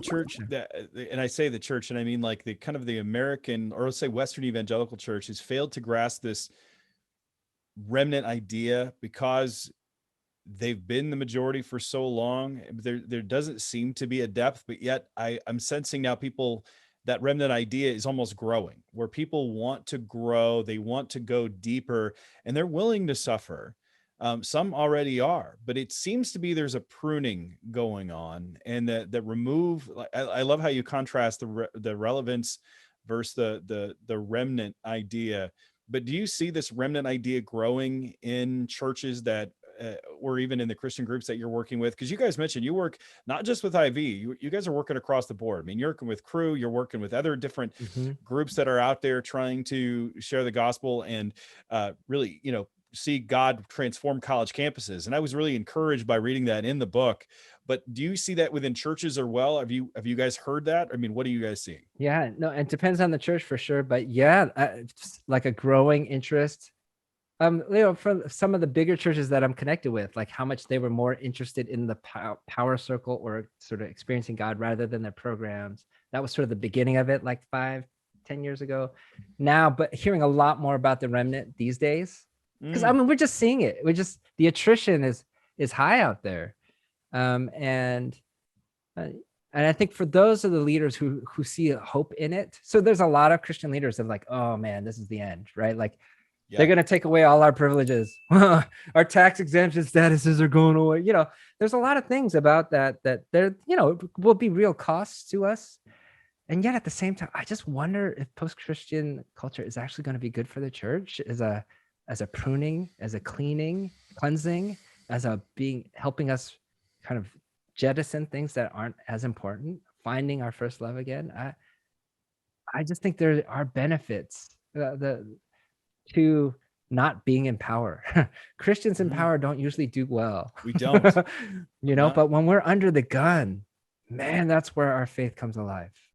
church that, and I say the church, and I mean like the kind of the American, or let's say Western evangelical church, has failed to grasp this remnant idea because they've been the majority for so long. There doesn't seem to be a depth, but yet I'm sensing now that remnant idea is almost growing, where people want to grow, they want to go deeper, and they're willing to suffer. Some already are, but it seems to be there's a pruning going on, and that remove. I love how you contrast the relevance versus the remnant idea. But do you see this remnant idea growing in churches that, or even in the Christian groups that you're working with? Because you guys mentioned you work not just with IV, you guys are working across the board. I mean, you're working with Crew, you're working with other different groups that are out there trying to share the gospel and really, see God transform college campuses. And I was really encouraged by reading that in the book. But do you see that within churches as well? Have you guys heard that? I mean, what are you guys seeing? Yeah, no, it depends on the church for sure. But yeah, it's like a growing interest. From some of the bigger churches that I'm connected with, like how much they were more interested in the power circle or sort of experiencing God rather than their programs. That was sort of the beginning of it, like 5-10 years ago now, but hearing a lot more about the remnant these days. Because I mean, we're just seeing it. The attrition is high out there. And I think for those of the leaders who see a hope in it, so there's a lot of Christian leaders that are like, oh man, this is the end, right? Like, they're going to take away all our privileges. Our tax exemption statuses are going away. There's a lot of things about that there, will be real costs to us. And yet at the same time, I just wonder if post-Christian culture is actually going to be good for the church as a pruning, as a cleansing, as a helping us kind of jettison things that aren't as important, finding our first love again. I just think there are benefits to not being in power. Christians in power don't usually do well. We don't. But when we're under the gun, man, that's where our faith comes alive.